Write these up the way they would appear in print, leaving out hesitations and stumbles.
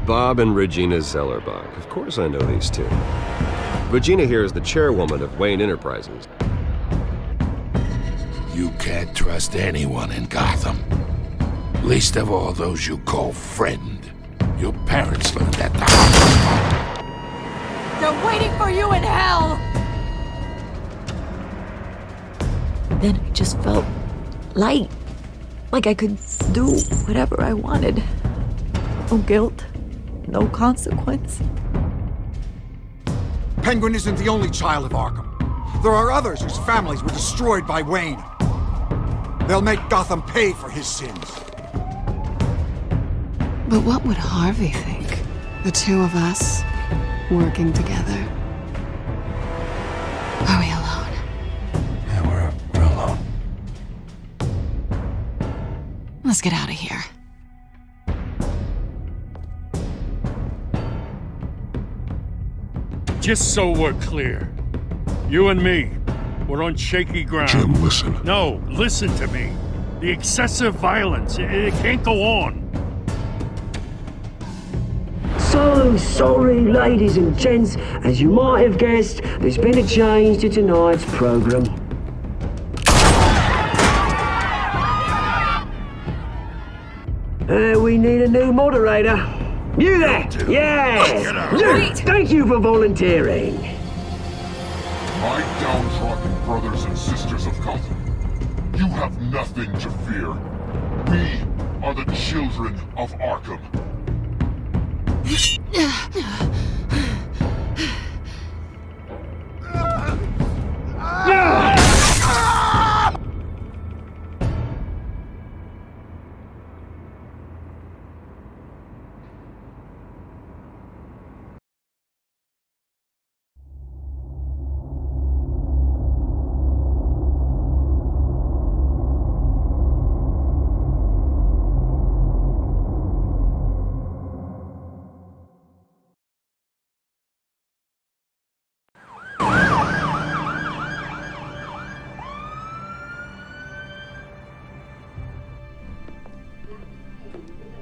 Bob and Regina Zellerbach. Of course I know these two. Regina here is the chairwoman of Wayne Enterprises. You can't trust anyone in Gotham. Least of all those you call friend. Your parents learned that the hard way. They're waiting for you in hell! Then I just felt light. Like I could do whatever I wanted. No guilt, no consequence. Penguin isn't the only child of Arkham. There are others whose families were destroyed by Wayne. They'll make Gotham pay for his sins. But what would Harvey think? The two of us, working together. Are we alone? Yeah, we're alone. Let's get out of here. Just so we're clear, you and me, we're on shaky ground. Jim, listen. No, listen to me. The excessive violence, it can't go on. So sorry, ladies and gents. As you might have guessed, there's been a change to tonight's program. We need a new moderator. You there? Yeah! Luke, thank you for volunteering. My downtrodden brothers and sisters of Gotham, you have nothing to fear. We are the children of Arkham.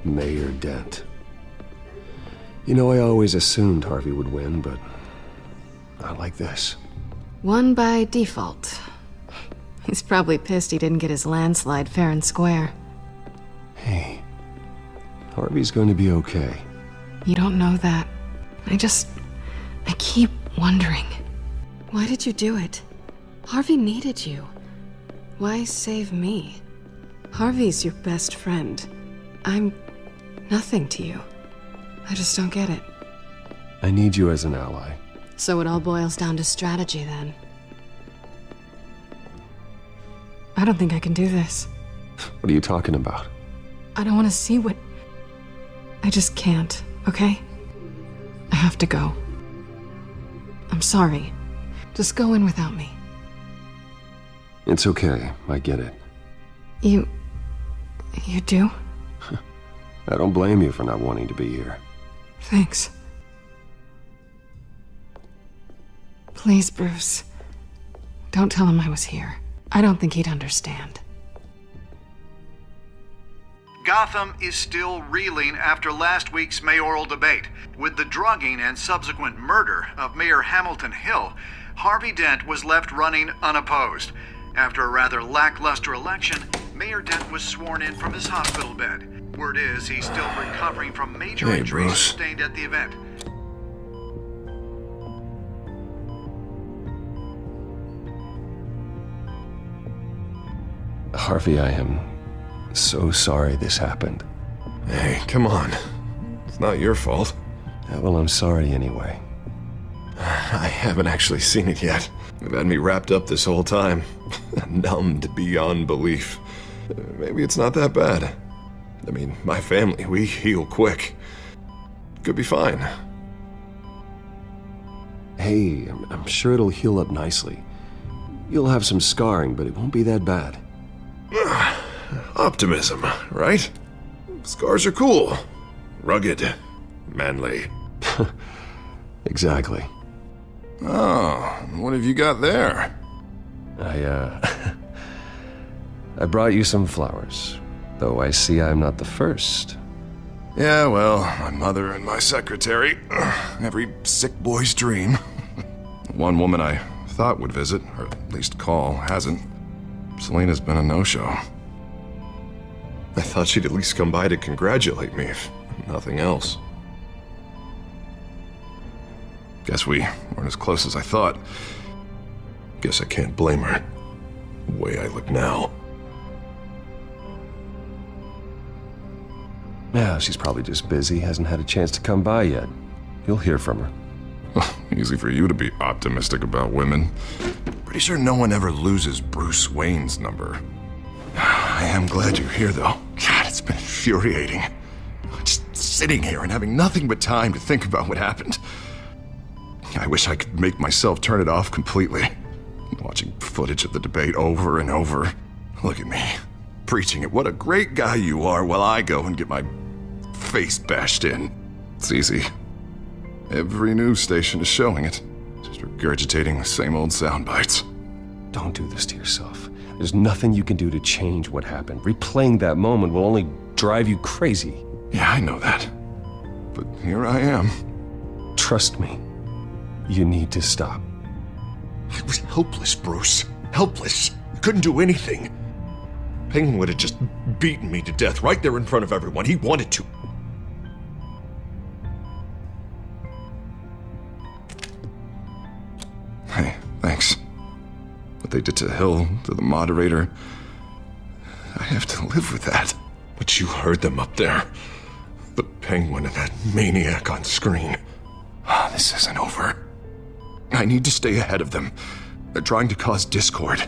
Mayor Dent. You know, I always assumed Harvey would win, but not like this. Won by default. He's probably pissed he didn't get his landslide fair and square. Hey, Harvey's going to be okay. You don't know that. I keep wondering. Why did you do it? Harvey needed you. Why save me? Harvey's your best friend. I'm nothing to you. I just don't get it. I need you as an ally. So it all boils down to strategy, then. I don't think I can do this. What are you talking about? I don't want to see what... I just can't, okay? I have to go. I'm sorry. Just go in without me. It's okay, I get it. You do? I don't blame you for not wanting to be here. Thanks. Please, Bruce. Don't tell him I was here. I don't think he'd understand. Gotham is still reeling after last week's mayoral debate. With the drugging and subsequent murder of Mayor Hamilton Hill, Harvey Dent was left running unopposed. After a rather lackluster election, Mayor Dent was sworn in from his hospital bed. Word is he's still recovering from major injuries sustained at the event. Harvey, I am so sorry this happened. Hey, come on. It's not your fault. Yeah, well, I'm sorry anyway. I haven't actually seen it yet. You've had me wrapped up this whole time. Numbed beyond belief. Maybe it's not that bad. I mean, my family, we heal quick. Could be fine. Hey, I'm sure it'll heal up nicely. You'll have some scarring, but it won't be that bad. Optimism, right? Scars are cool. Rugged. Manly. Exactly. Oh, what have you got there? I brought you some flowers. Though I see I'm not the first. Yeah, well, my mother and my secretary. Every sick boy's dream. One woman I thought would visit, or at least call, hasn't. Selena's been a no-show. I thought she'd at least come by to congratulate me, if nothing else. Guess we weren't as close as I thought. Guess I can't blame her. The way I look now. Yeah, she's probably just busy, hasn't had a chance to come by yet. You'll hear from her. Easy for you to be optimistic about women. Pretty sure no one ever loses Bruce Wayne's number. I am glad you're here, though. God, it's been infuriating. Just sitting here and having nothing but time to think about what happened. I wish I could make myself turn it off completely. Watching footage of the debate over and over. Look at me, preaching at what a great guy you are while I go and get my face bashed in. It's easy. Every news station is showing it. Just regurgitating the same old sound bites. Don't do this to yourself. There's nothing you can do to change what happened. Replaying that moment will only drive you crazy. Yeah, I know that. But here I am. Trust me. You need to stop. I was helpless, Bruce. Helpless. I couldn't do anything. Penguin would have just beaten me to death right there in front of everyone. He wanted to. Hey, thanks. What they did to Hill, to the moderator, I have to live with that. But you heard them up there. The Penguin and that maniac on screen. This isn't over. I need to stay ahead of them. They're trying to cause discord.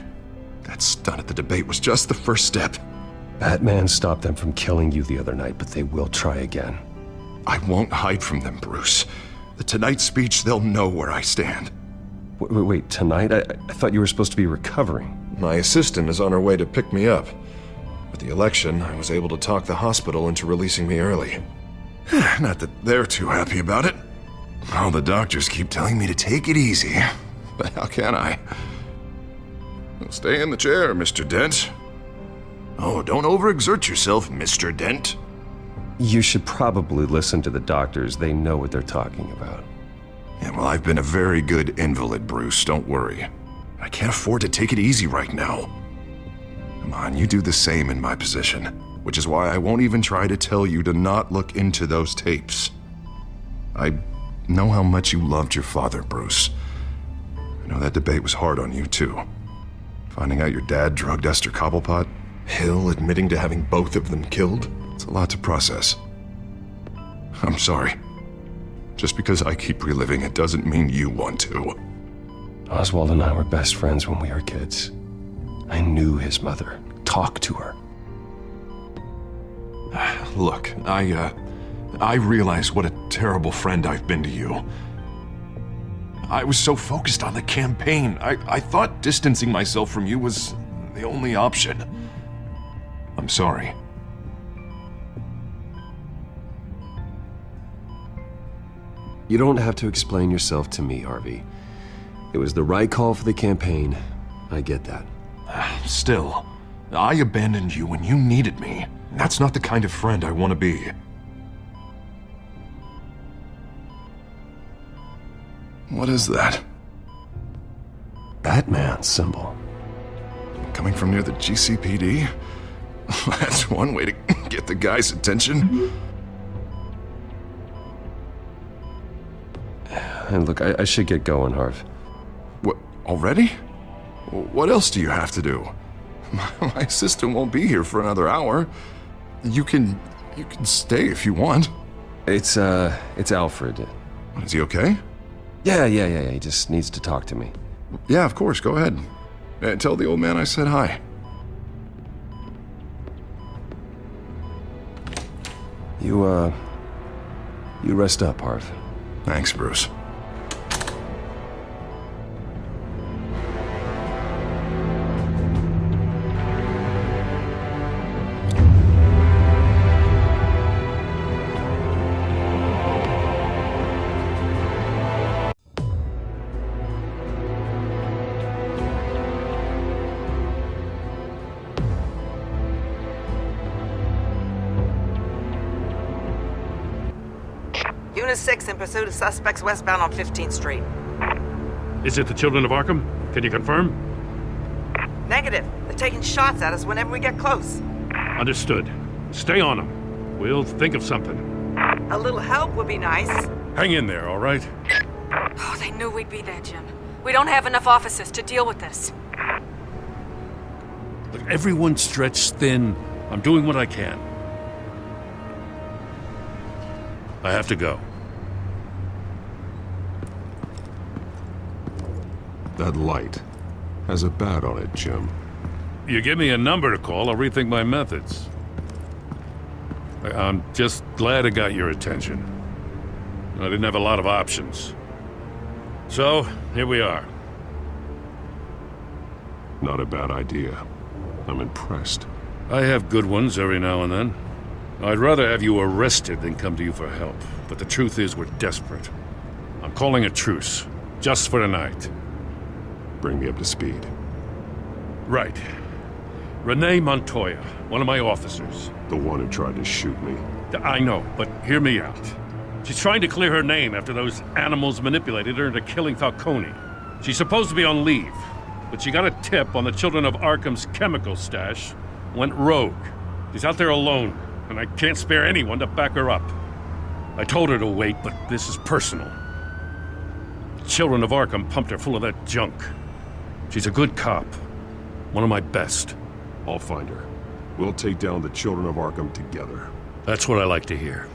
That stunt at the debate was just the first step. Batman stopped them from killing you the other night, but they will try again. I won't hide from them, Bruce. The Tonight speech, they'll know where I stand. Wait, tonight? I thought you were supposed to be recovering. My assistant is on her way to pick me up. With the election, I was able to talk the hospital into releasing me early. Not that they're too happy about it. All the doctors keep telling me to take it easy. But how can I? Well, stay in the chair, Mr. Dent. Oh, don't overexert yourself, Mr. Dent. You should probably listen to the doctors. They know what they're talking about. Yeah, well, I've been a very good invalid, Bruce. Don't worry. I can't afford to take it easy right now. Come on, you do the same in my position. Which is why I won't even try to tell you to not look into those tapes. I know how much you loved your father, Bruce. I know that debate was hard on you, too. Finding out your dad drugged Esther Cobblepot, Hill admitting to having both of them killed, it's a lot to process. I'm sorry. Just because I keep reliving it doesn't mean you want to. Oswald and I were best friends when we were kids. I knew his mother. Talked to her. Look, I realize what a terrible friend I've been to you. I was so focused on the campaign. I thought distancing myself from you was the only option. I'm sorry. You don't have to explain yourself to me, Harvey. It was the right call for the campaign. I get that. Still, I abandoned you when you needed me. That's not the kind of friend I want to be. What is that? Batman symbol. Coming from near the GCPD? That's one way to get the guy's attention. And look, I should get going, Harv. What, already? What else do you have to do? My assistant won't be here for another hour. You can stay if you want. It's Alfred. Is he okay? Yeah, he just needs to talk to me. Yeah, of course, go ahead. Tell the old man I said hi. You rest up, Harv. Thanks, Bruce. Unit 6 in pursuit of suspects westbound on 15th Street. Is it the Children of Arkham? Can you confirm? Negative. They're taking shots at us whenever we get close. Understood. Stay on them. We'll think of something. A little help would be nice. Hang in there, all right? Oh, they knew we'd be there, Jim. We don't have enough officers to deal with this. Look, everyone's stretched thin. I'm doing what I can. I have to go. That light has a bat on it, Jim. You give me a number to call, I'll rethink my methods. I'm just glad it got your attention. I didn't have a lot of options. So, here we are. Not a bad idea. I'm impressed. I have good ones every now and then. I'd rather have you arrested than come to you for help. But the truth is, we're desperate. I'm calling a truce, just for tonight. Bring me up to speed. Right. Renee Montoya, one of my officers. The one who tried to shoot me. I know, but hear me out. She's trying to clear her name after those animals manipulated her into killing Falcone. She's supposed to be on leave, but she got a tip on the Children of Arkham's chemical stash, went rogue. She's out there alone, and I can't spare anyone to back her up. I told her to wait, but this is personal. The Children of Arkham pumped her full of that junk. She's a good cop. One of my best. I'll find her. We'll take down the Children of Arkham together. That's what I like to hear.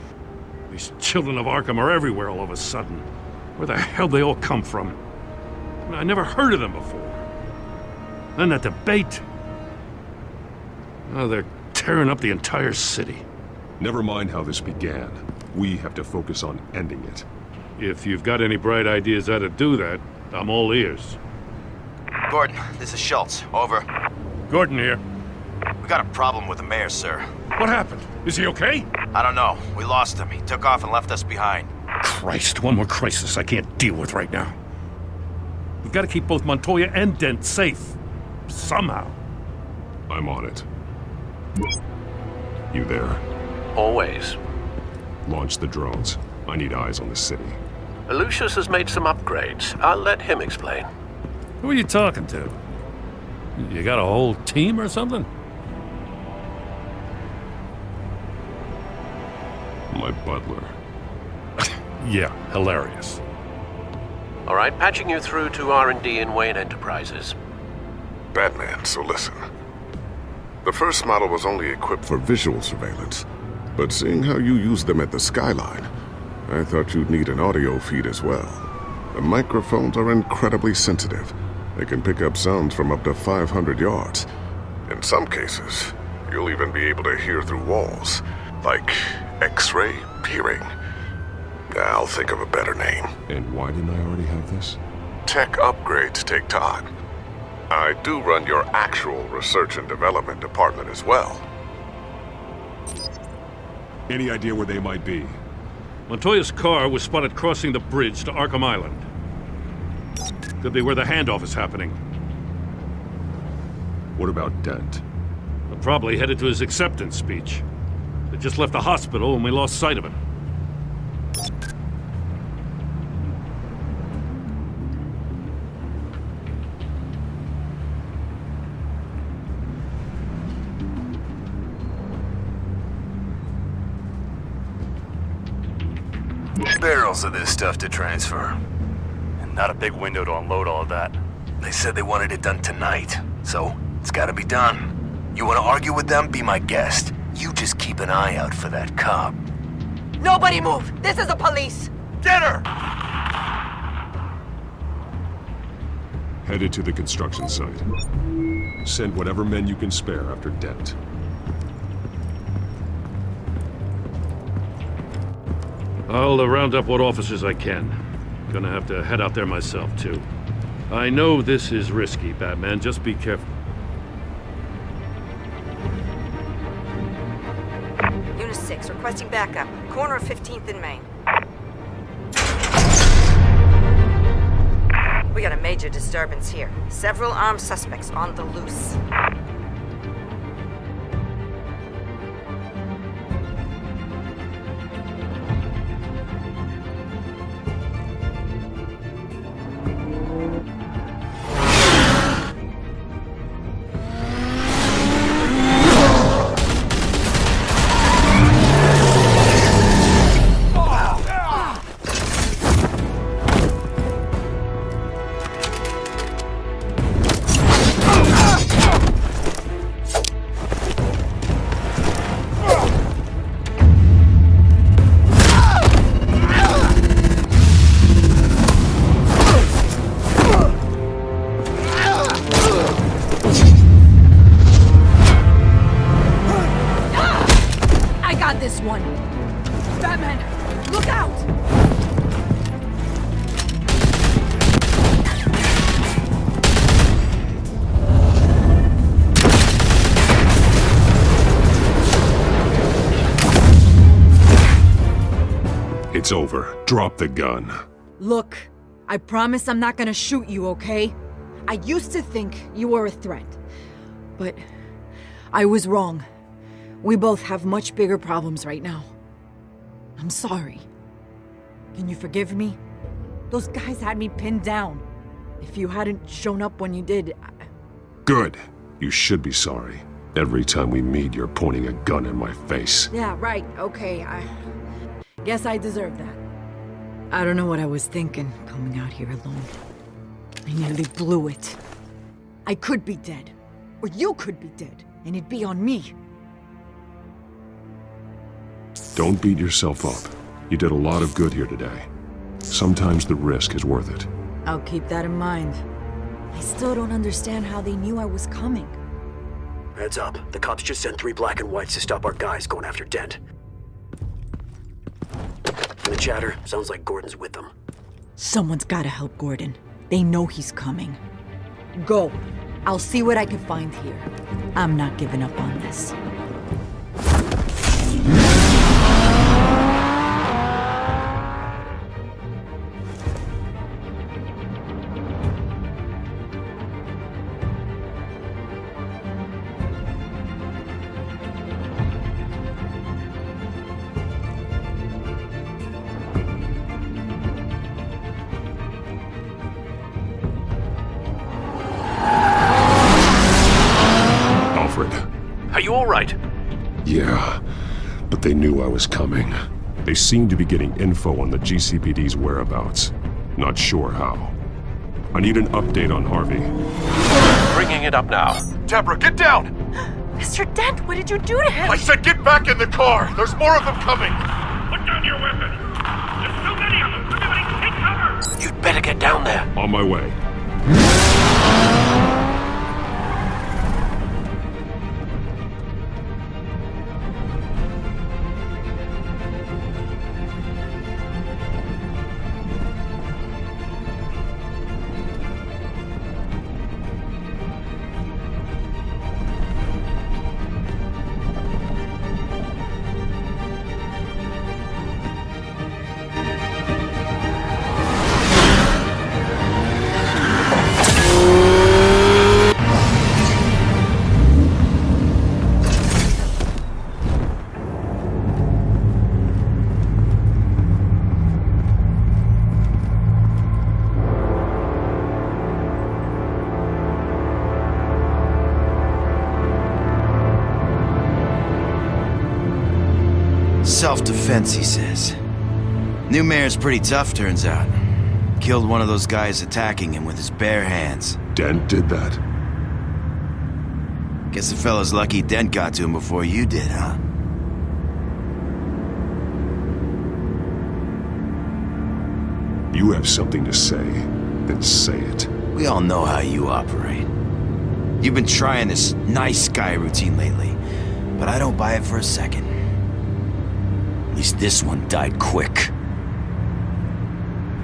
These Children of Arkham are everywhere all of a sudden. Where the hell they all come from? I never heard of them before. Then that debate. Oh, they're tearing up the entire city. Never mind how this began. We have to focus on ending it. If you've got any bright ideas how to do that, I'm all ears. Gordon, this is Schultz. Over. Gordon here. We got a problem with the mayor, sir. What happened? Is he okay? I don't know. We lost him. He took off and left us behind. Christ, one more crisis I can't deal with right now. We've got to keep both Montoya and Dent safe. Somehow. I'm on it. You there? Always. Launch the drones. I need eyes on the city. Lucius has made some upgrades. I'll let him explain. Who are you talking to? You got a whole team or something? My butler. Yeah, hilarious. All right, patching you through to R&D in Wayne Enterprises. Batman, so listen. The first model was only equipped for visual surveillance, but seeing how you use them at the skyline, I thought you'd need an audio feed as well. The microphones are incredibly sensitive. They can pick up sounds from up to 500 yards. In some cases, you'll even be able to hear through walls, like X-ray peering. I'll think of a better name. And why didn't I already have this? Tech upgrades take time. I do run your actual research and development department as well. Any idea where they might be? Montoya's car was spotted crossing the bridge to Arkham Island. Could be where the handoff is happening. What about Dent? They're probably headed to his acceptance speech. They just left the hospital and we lost sight of him. Barrels of this stuff to transfer. And not a big window to unload all of that. They said they wanted it done tonight, so it's gotta be done. You wanna argue with them? Be my guest. You just keep an eye out for that cop. Nobody move! This is the police! Get her! Headed to the construction site. Send whatever men you can spare after Dent. I'll round up what officers I can. Gonna have to head out there myself, too. I know this is risky, Batman. Just be careful. Unit 6, requesting backup. Corner of 15th and Main. We got a major disturbance here. Several armed suspects on the loose. It's over. Drop the gun. Look, I promise I'm not gonna shoot you, okay? I used to think you were a threat. But I was wrong. We both have much bigger problems right now. I'm sorry. Can you forgive me? Those guys had me pinned down. If you hadn't shown up when you did, Good. You should be sorry. Every time we meet, you're pointing a gun in my face. Yeah, right, okay, I guess I deserve that. I don't know what I was thinking, coming out here alone. I nearly blew it. I could be dead. Or you could be dead, and it'd be on me. Don't beat yourself up. You did a lot of good here today. Sometimes the risk is worth it. I'll keep that in mind. I still don't understand how they knew I was coming. Heads up. The cops just sent 3 black and whites to stop our guys going after Dent. From the chatter, sounds like Gordon's with them. Someone's gotta help Gordon. They know he's coming. Go. I'll see what I can find here. I'm not giving up on this. Are you all right? Yeah, but they knew I was coming. They seemed to be getting info on the GCPD's whereabouts. Not sure how. I need an update on Harvey. Bringing it up now. Deborah, get down! Mr. Dent, what did you do to him? I said get back in the car! There's more of them coming! Put down your weapon! There's so many of them! Everybody take cover! You'd better get down there. On my way. Self-defense, he says. New mayor's pretty tough, turns out. Killed one of those guys attacking him with his bare hands. Dent did that? Guess the fella's lucky Dent got to him before you did, huh? You have something to say, then say it. We all know how you operate. You've been trying this nice guy routine lately, but I don't buy it for a second. At least this one died quick.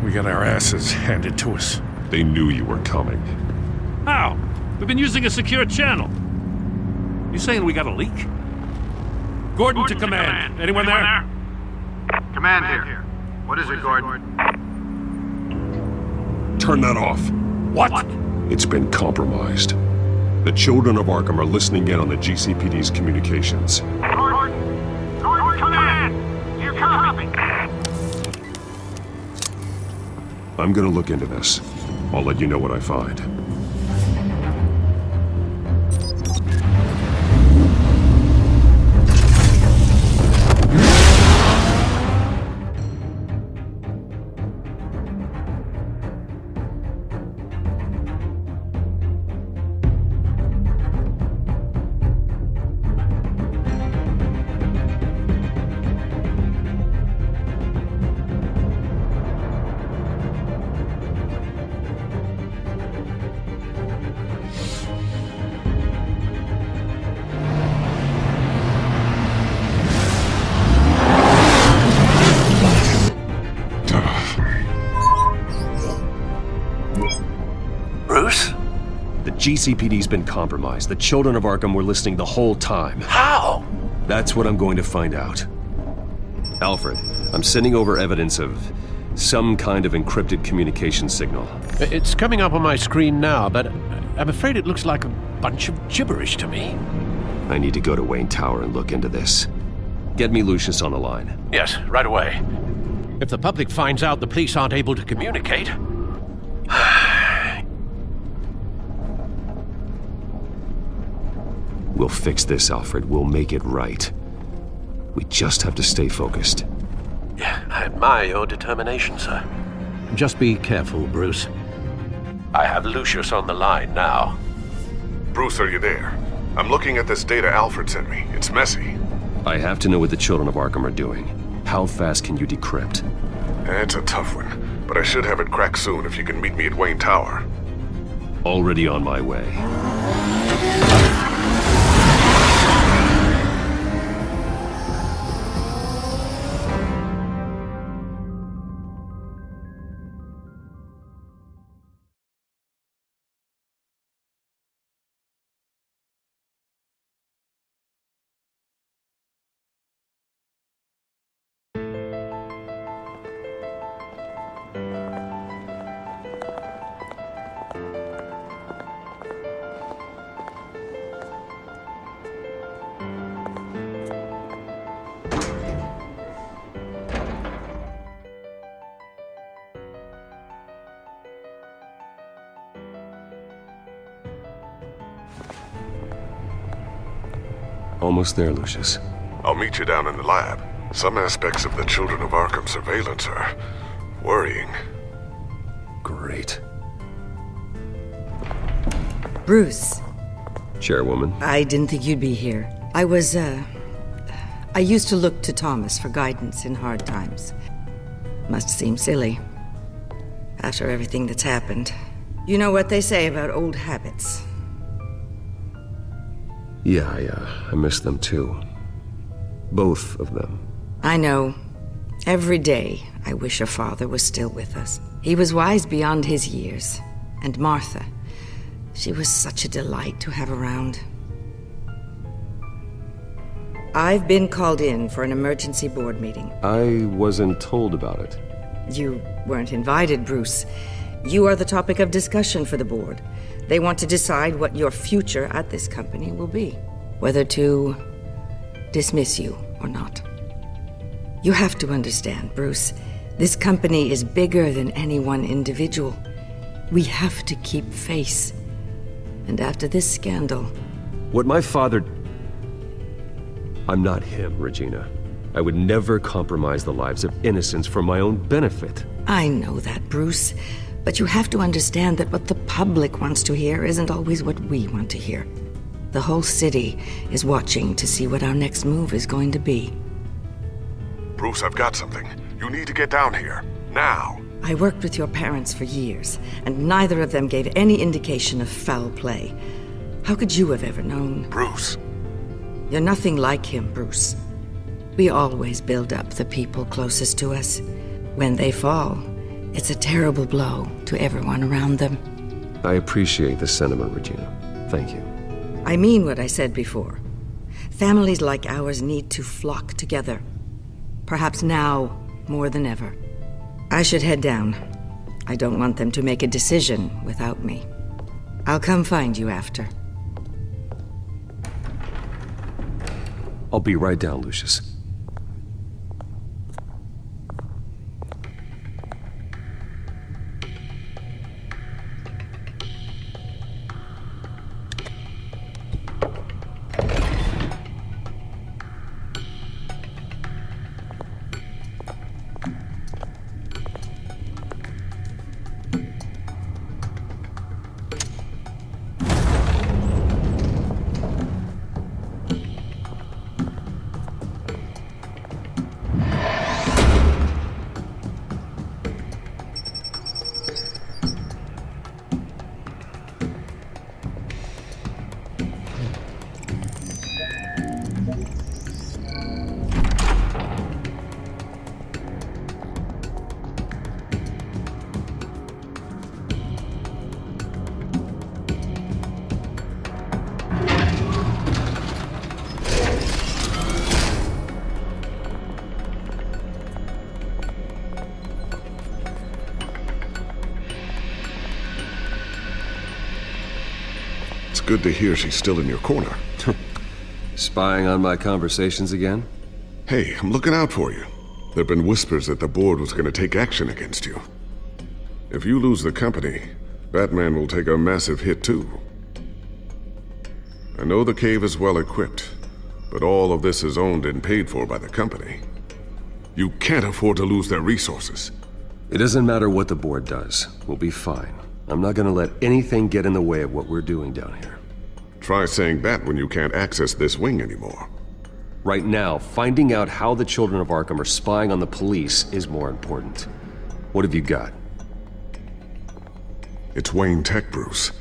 We got our asses handed to us. They knew you were coming. How? We've been using a secure channel. You saying we got a leak? Gordon to command. Anyone there? Command here. What is it, Gordon? Turn that off. What? It's been compromised. The children of Arkham are listening in on the GCPD's communications. Gordon, command! You copy? I'm gonna look into this. I'll let you know what I find. GCPD's been compromised. The children of Arkham were listening the whole time. How? That's what I'm going to find out. Alfred, I'm sending over evidence of some kind of encrypted communication signal. It's coming up on my screen now, but I'm afraid it looks like a bunch of gibberish to me. I need to go to Wayne Tower and look into this. Get me Lucius on the line. Yes, right away. If the public finds out the police aren't able to communicate... We'll fix this, Alfred. We'll make it right. We just have to stay focused. Yeah, I admire your determination, sir. Just be careful, Bruce. I have Lucius on the line now. Bruce, are you there? I'm looking at this data Alfred sent me. It's messy. I have to know what the children of Arkham are doing. How fast can you decrypt? It's a tough one, but I should have it cracked soon if you can meet me at Wayne Tower. Already on my way. Almost there, Lucius. I'll meet you down in the lab. Some aspects of the Children of Arkham surveillance are worrying. Great. Bruce. Chairwoman. I didn't think you'd be here. I used to look to Thomas for guidance in hard times. Must seem silly. After everything that's happened. You know what they say about old habits. Yeah, I miss them too. Both of them. I know. Every day, I wish your father was still with us. He was wise beyond his years. And Martha, she was such a delight to have around. I've been called in for an emergency board meeting. I wasn't told about it. You weren't invited, Bruce. You are the topic of discussion for the board. They want to decide what your future at this company will be. Whether to dismiss you or not. You have to understand, Bruce. This company is bigger than any one individual. We have to keep face. And after this scandal... What my father... I'm not him, Regina. I would never compromise the lives of innocents for my own benefit. I know that, Bruce. But you have to understand that what the public wants to hear isn't always what we want to hear. The whole city is watching to see what our next move is going to be. Bruce, I've got something. You need to get down here. Now. I worked with your parents for years, and neither of them gave any indication of foul play. How could you have ever known? Bruce. You're nothing like him, Bruce. We always build up the people closest to us. When they fall, it's a terrible blow to everyone around them. I appreciate the sentiment, Regina. Thank you. I mean what I said before. Families like ours need to flock together. Perhaps now more than ever. I should head down. I don't want them to make a decision without me. I'll come find you after. I'll be right down, Lucius. it's good to hear she's still in your corner. Spying on my conversations again? Hey, I'm looking out for you. There've been whispers that the board was going to take action against you. If you lose the company, Batman will take a massive hit too. I know the cave is well equipped, but all of this is owned and paid for by the company. You can't afford to lose their resources. It doesn't matter what the board does. We'll be fine. I'm not gonna let anything get in the way of what we're doing down here. Try saying that when you can't access this wing anymore. Right now, finding out how the children of Arkham are spying on the police is more important. What have you got? It's Wayne Tech, Bruce.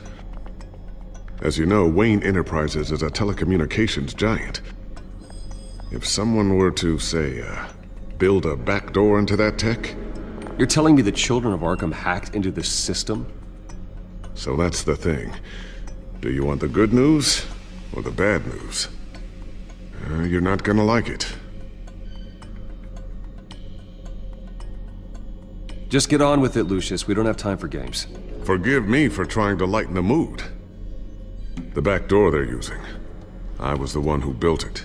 As you know, Wayne Enterprises is a telecommunications giant. If someone were to, say, build a backdoor into that tech... You're telling me the children of Arkham hacked into this system? So that's the thing. Do you want the good news or the bad news? You're not gonna like it. Just get on with it, Lucius. We don't have time for games. Forgive me for trying to lighten the mood. The back door they're using. I was the one who built it.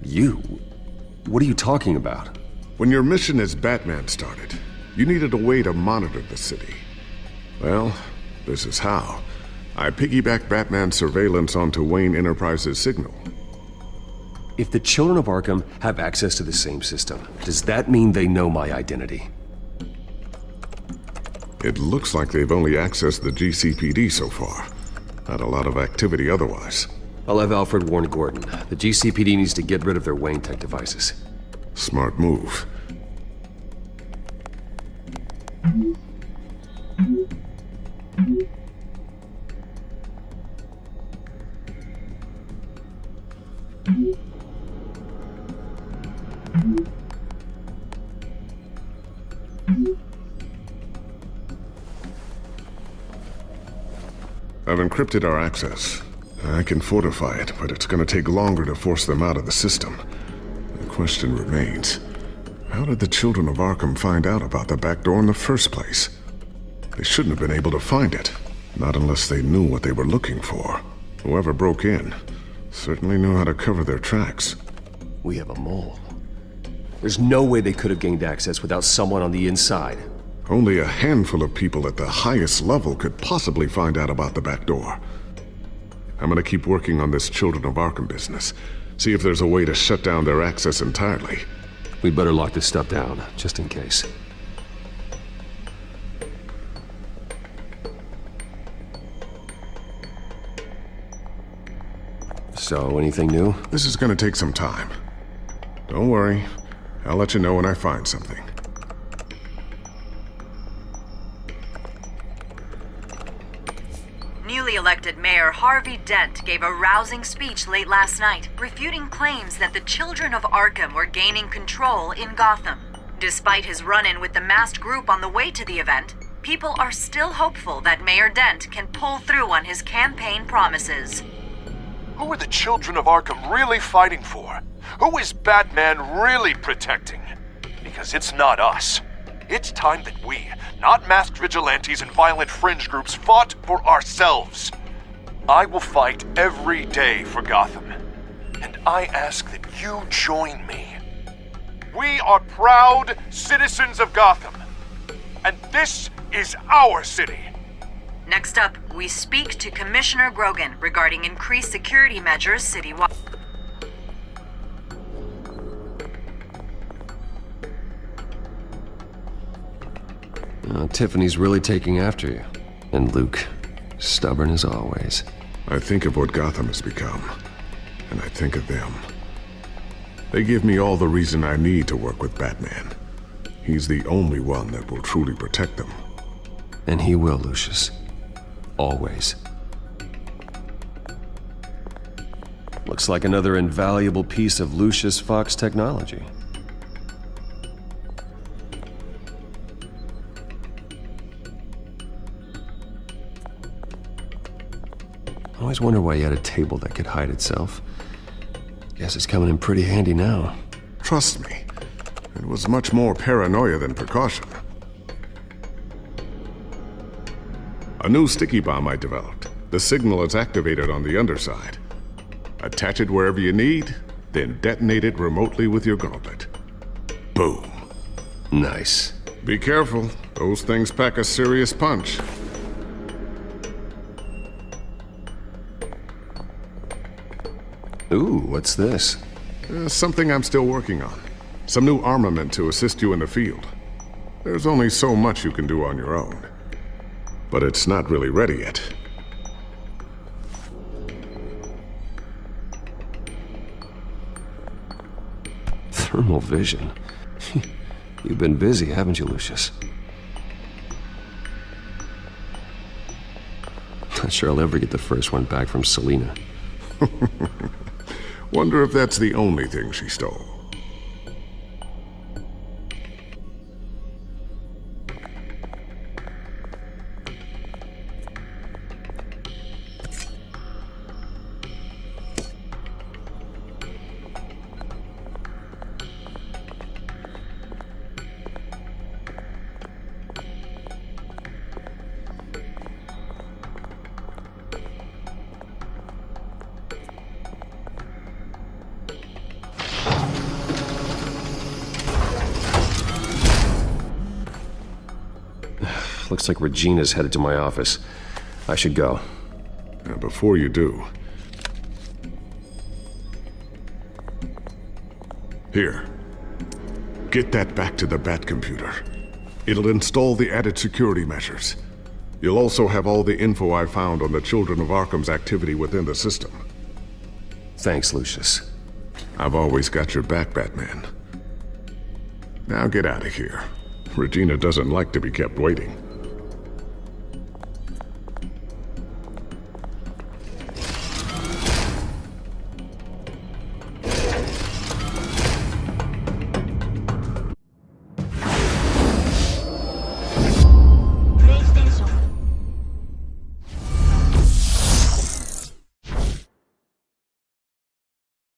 You? What are you talking about? When your mission as Batman started, you needed a way to monitor the city. Well, this is how. I piggybacked Batman's surveillance onto Wayne Enterprises' signal. If the children of Arkham have access to the same system, does that mean they know my identity? It looks like they've only accessed the GCPD so far. Not a lot of activity otherwise. I'll have Alfred warn Gordon. The GCPD needs to get rid of their Wayne Tech devices. Smart move. I've encrypted our access. I can fortify it, but it's gonna take longer to force them out of the system. The question remains, how did the children of Arkham find out about the back door in the first place? They shouldn't have been able to find it, not unless they knew what they were looking for. Whoever broke in certainly knew how to cover their tracks. We have a mole. There's no way they could have gained access without someone on the inside. Only a handful of people at the highest level could possibly find out about the back door. I'm gonna keep working on this Children of Arkham business. See if there's a way to shut down their access entirely. We better lock this stuff down, just in case. So, anything new? This is gonna take some time. Don't worry. I'll let you know when I find something. Newly elected Mayor Harvey Dent gave a rousing speech late last night, refuting claims that the children of Arkham were gaining control in Gotham. Despite his run-in with the masked group on the way to the event, people are still hopeful that Mayor Dent can pull through on his campaign promises. Who are the children of Arkham really fighting for? Who is Batman really protecting? Because it's not us. It's time that we, not masked vigilantes and violent fringe groups, fought for ourselves. I will fight every day for Gotham. And I ask that you join me. We are proud citizens of Gotham. And this is our city. Next up, we speak to Commissioner Grogan regarding increased security measures citywide. Tiffany's really taking after you. And Luke, stubborn as always. I think of what Gotham has become, and I think of them. They give me all the reason I need to work with Batman. He's the only one that will truly protect them. And he will, Lucius. Always. Looks like another invaluable piece of Lucius Fox technology. I always wonder why you had a table that could hide itself. Guess it's coming in pretty handy now. Trust me, it was much more paranoia than precaution. A new sticky bomb I developed. The signal is activated on the underside. Attach it wherever you need, then detonate it remotely with your gauntlet. Boom. Nice. Be careful. Those things pack a serious punch. Ooh, what's this? Something I'm still working on. Some new armament to assist you in the field. There's only so much you can do on your own. But it's not really ready yet. Thermal vision. You've been busy, haven't you, Lucius? Not sure I'll ever get the first one back from Selena. Wonder if that's the only thing she stole. Looks like Regina's headed to my office. I should go. Now, before you do... Here. Get that back to the Bat computer. It'll install the added security measures. You'll also have all the info I found on the Children of Arkham's activity within the system. Thanks, Lucius. I've always got your back, Batman. Now get out of here. Regina doesn't like to be kept waiting.